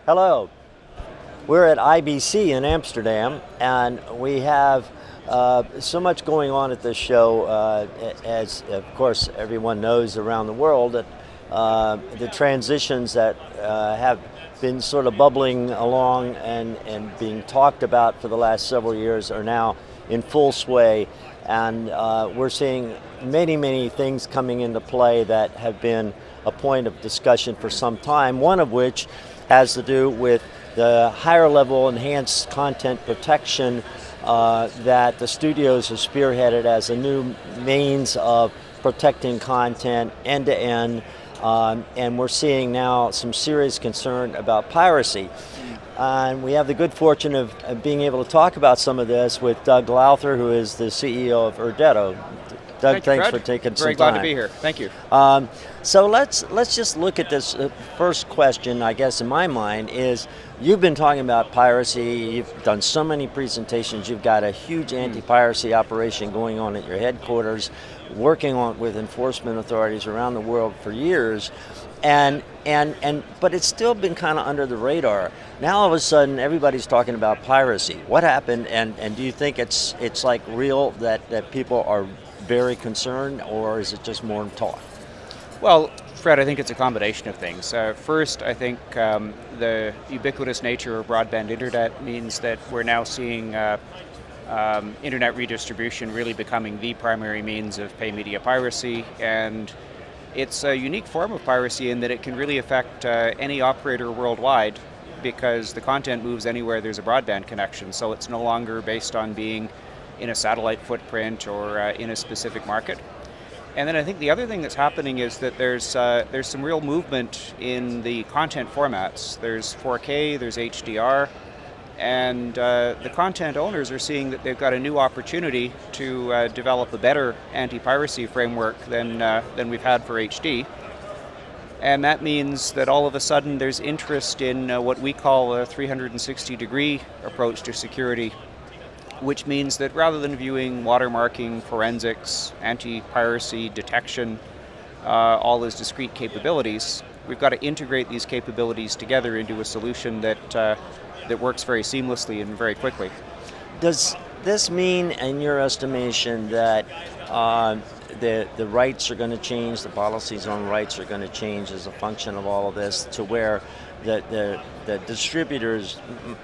Hello. We're at IBC in Amsterdam, and we have so much going on at this show. As of course everyone knows around the world, that the transitions that have been sort of bubbling along and being talked about for the last several years are now in full sway, and we're seeing many things coming into play that have been a point of discussion for some time, one of which has to do with the higher level enhanced content protection that the studios have spearheaded as a new means of protecting content end to end, and we're seeing now some serious concern about piracy. And we have the good fortune of being able to talk about some of this with Doug Lowther, who is the CEO of Irdeto. Doug, thanks for taking some time. Very glad to be here. Thank you. So let's just look at this first question, I guess, in my mind, is you've been talking about piracy. You've done so many presentations. You've got a huge anti-piracy operation going on at your headquarters, working on with enforcement authorities around the world for years. But it's still been kind of under the radar. Now all of a sudden everybody's talking about piracy. What happened, and do you think it's like real that people are very concerned, or is it just more talk? Well, Fred, I think it's a combination of things. First, I think the ubiquitous nature of broadband internet means that we're now seeing internet redistribution really becoming the primary means of pay media piracy, and it's a unique form of piracy in that it can really affect any operator worldwide, because the content moves anywhere there's a broadband connection, so it's no longer based on being in a satellite footprint or in a specific market. And then I think the other thing that's happening is that there's some real movement in the content formats. There's 4K, there's HDR, and the content owners are seeing that they've got a new opportunity to develop a better anti-piracy framework than we've had for HD. And that means that all of a sudden there's interest in what we call a 360-degree approach to security, which means that rather than viewing watermarking, forensics, anti-piracy, detection, all as discrete capabilities, we've got to integrate these capabilities together into a solution that works very seamlessly and very quickly. Does this mean, in your estimation, that the rights are going to change, the policies on rights are going to change as a function of all of this, to where the distributors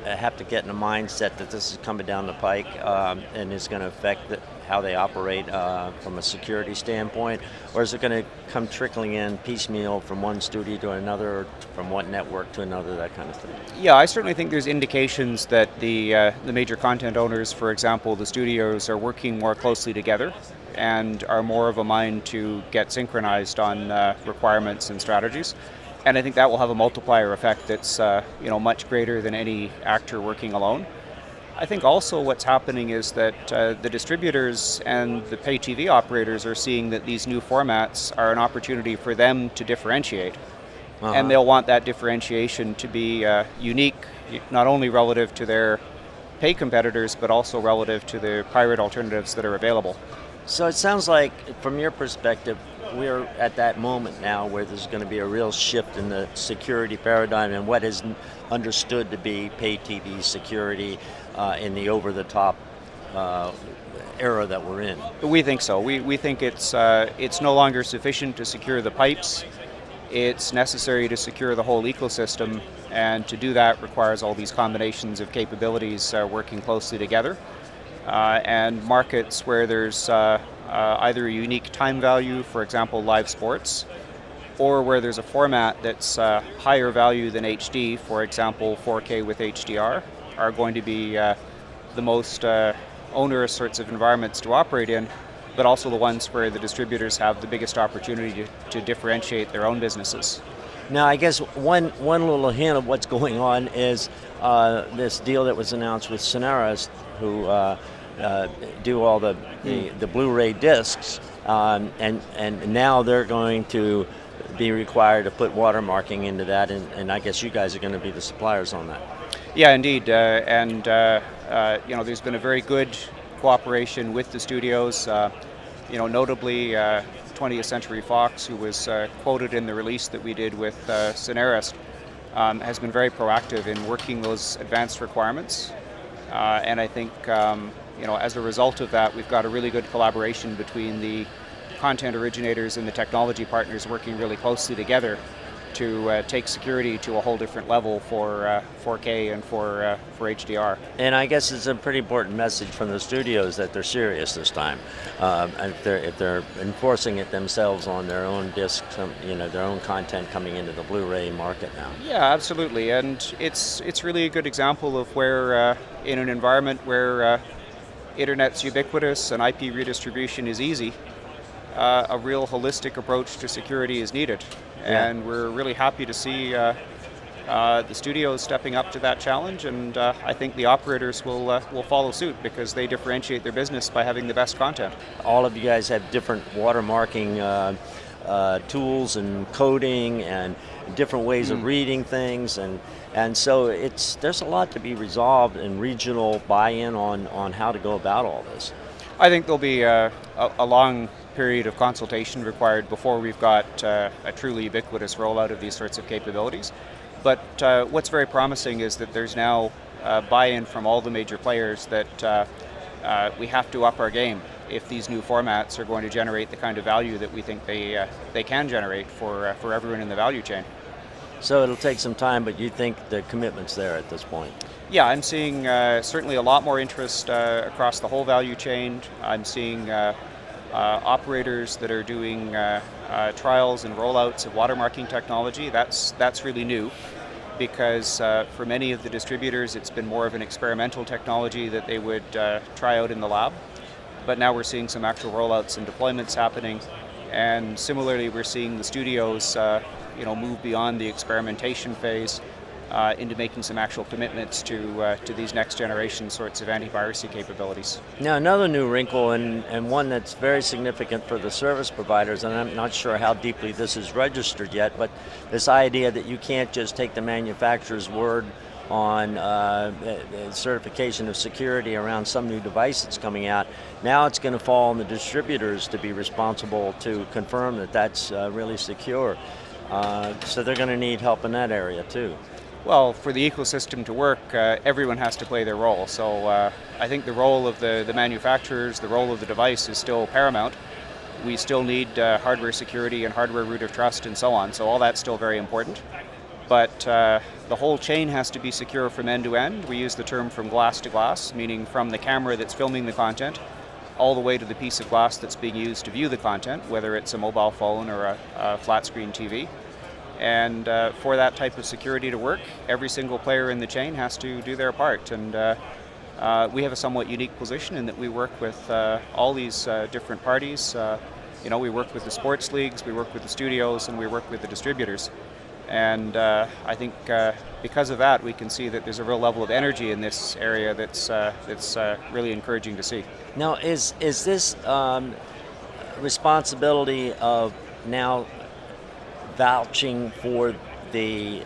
have to get in a mindset that this is coming down the pike and is going to affect how they operate from a security standpoint? Or is it going to come trickling in piecemeal from one studio to another, or from one network to another, that kind of thing? Yeah, I certainly think there's indications that the major content owners, for example, the studios, are working more closely together and are more of a mind to get synchronized on requirements and strategies. And I think that will have a multiplier effect that's much greater than any actor working alone. I think also what's happening is that the distributors and the pay TV operators are seeing that these new formats are an opportunity for them to differentiate. And they'll want that differentiation to be unique, not only relative to their pay competitors, but also relative to the pirate alternatives that are available. So it sounds like, from your perspective, we're at that moment now where there's going to be a real shift in the security paradigm and what is understood to be pay TV security in the over-the-top era that we're in. We think so. We think it's no longer sufficient to secure the pipes. It's necessary to secure the whole ecosystem, and to do that requires all these combinations of capabilities working closely together. And markets where there's either a unique time value, for example live sports, or where there's a format that's higher value than HD, for example 4K with HDR, are going to be the most onerous sorts of environments to operate in, but also the ones where the distributors have the biggest opportunity to differentiate their own businesses. Now, I guess one little hint of what's going on is this deal that was announced with Cineras, who do all the Blu-ray discs, and now they're going to be required to put watermarking into that, and I guess you guys are going to be the suppliers on that. Yeah, indeed, there's been a very good cooperation with the studios. Notably 20th Century Fox, who was quoted in the release that we did with Cineras, has been very proactive in working those advanced requirements. And I think as a result of that, we've got a really good collaboration between the content originators and the technology partners working really closely together to take security to a whole different level for 4K and for HDR. And I guess it's a pretty important message from the studios that they're serious this time. If they're enforcing it themselves on their own discs, their own content coming into the Blu-ray market now. Yeah, absolutely, and it's really a good example of where in an environment where internet's ubiquitous and IP redistribution is easy, a real holistic approach to security is needed. And we're really happy to see the studios stepping up to that challenge, and I think the operators will follow suit because they differentiate their business by having the best content. All of you guys have different watermarking tools and coding and different ways of reading things, and so there's a lot to be resolved in regional buy-in on how to go about all this. I think there'll be a long period of consultation required before we've got a truly ubiquitous rollout of these sorts of capabilities. But what's very promising is that there's now buy-in from all the major players that we have to up our game if these new formats are going to generate the kind of value that we think they can generate for everyone in the value chain. So it'll take some time, but you think the commitment's there at this point? Yeah, I'm seeing certainly a lot more interest across the whole value chain. I'm seeing operators that are doing trials and rollouts of watermarking technology. That's really new because for many of the distributors it's been more of an experimental technology that they would try out in the lab. But now we're seeing some actual rollouts and deployments happening, and similarly we're seeing the studios move beyond the experimentation phase into making some actual commitments to these next generation sorts of anti-piracy capabilities. Now, another new wrinkle, and one that's very significant for the service providers, and I'm not sure how deeply this is registered yet, but this idea that you can't just take the manufacturer's word on certification of security around some new device that's coming out. Now it's going to fall on the distributors to be responsible to confirm that that's really secure. So they're going to need help in that area too. Well, for the ecosystem to work, everyone has to play their role. So I think the role of the manufacturers, the role of the device is still paramount. We still need hardware security and hardware root of trust and so on. So all that's still very important. But the whole chain has to be secure from end to end. We use the term from glass to glass, meaning from the camera that's filming the content all the way to the piece of glass that's being used to view the content, whether it's a mobile phone or a flat screen TV. And for that type of security to work, every single player in the chain has to do their part. And we have a somewhat unique position in that we work with all these different parties. We work with the sports leagues, we work with the studios, and we work with the distributors. And I think because of that, we can see that there's a real level of energy in this area that's really encouraging to see. Now, is this responsibility of now vouching for the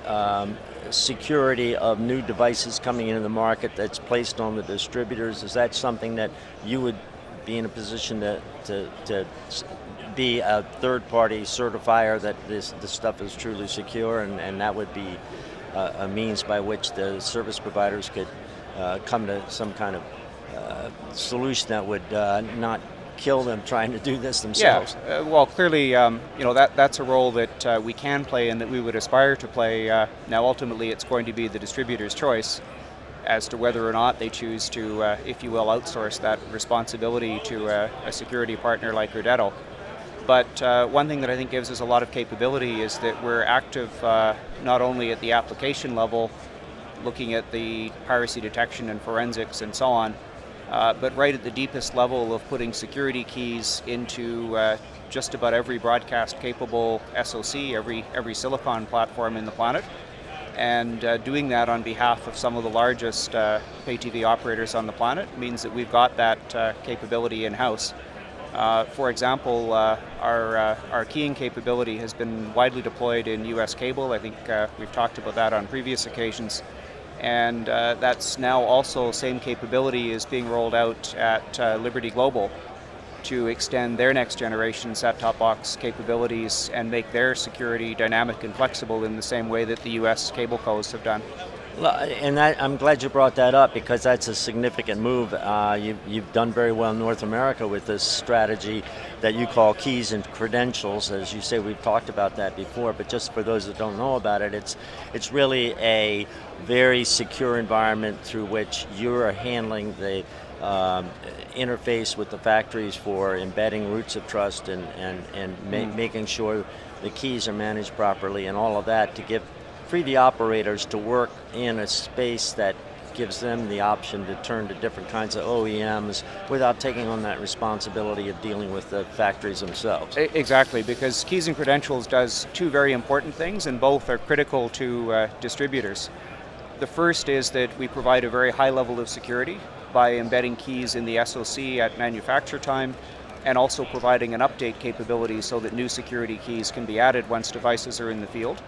security of new devices coming into the market that's placed on the distributors? Is that something that you would be in a position to be a third-party certifier that this stuff is truly secure, and that would be a means by which the service providers could come to some kind of solution that would not kill them trying to do this themselves? Yeah, well, clearly, that's a role that we can play and that we would aspire to play. Now, ultimately, it's going to be the distributor's choice as to whether or not they choose to, if you will, outsource that responsibility to a security partner like Irdeto. But one thing that I think gives us a lot of capability is that we're active not only at the application level, looking at the piracy detection and forensics and so on, but right at the deepest level of putting security keys into just about every broadcast-capable SoC, every silicon platform in the planet, and doing that on behalf of some of the largest pay TV operators on the planet means that we've got that capability in-house. For example, our keying capability has been widely deployed in US cable. I think we've talked about that on previous occasions. And that's now also same capability is being rolled out at Liberty Global. to extend their next generation set-top box capabilities and make their security dynamic and flexible in the same way that the US cable cos have done. And I'm glad you brought that up, because that's a significant move. You've done very well in North America with this strategy that you call keys and credentials. As you say, we've talked about that before, but just for those that don't know about it, it's really a very secure environment through which you're handling the interface with the factories for embedding roots of trust and making sure the keys are managed properly and all of that to free the operators to work in a space that gives them the option to turn to different kinds of OEMs without taking on that responsibility of dealing with the factories themselves. Exactly, because keys and credentials does two very important things, and both are critical to distributors. The first is that we provide a very high level of security by embedding keys in the SoC at manufacture time, and also providing an update capability so that new security keys can be added once devices are in the field.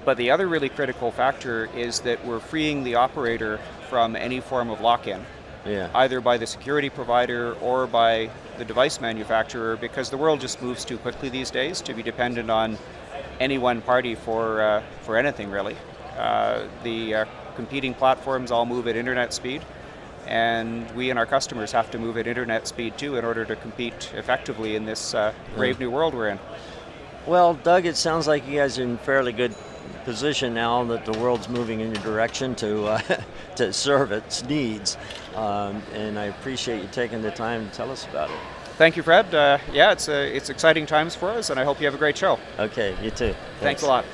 But the other really critical factor is that we're freeing the operator from any form of lock-in, either by the security provider or by the device manufacturer, because the world just moves too quickly these days to be dependent on any one party for anything, really. The competing platforms all move at internet speed, and we and our customers have to move at internet speed too in order to compete effectively in this brave new world we're in. Well, Doug, it sounds like you guys are in fairly good position now that the world's moving in your direction to serve its needs, and I appreciate you taking the time to tell us about it. Thank you, Fred. It's exciting times for us, and I hope you have a great show. Okay, you too. Thanks a lot.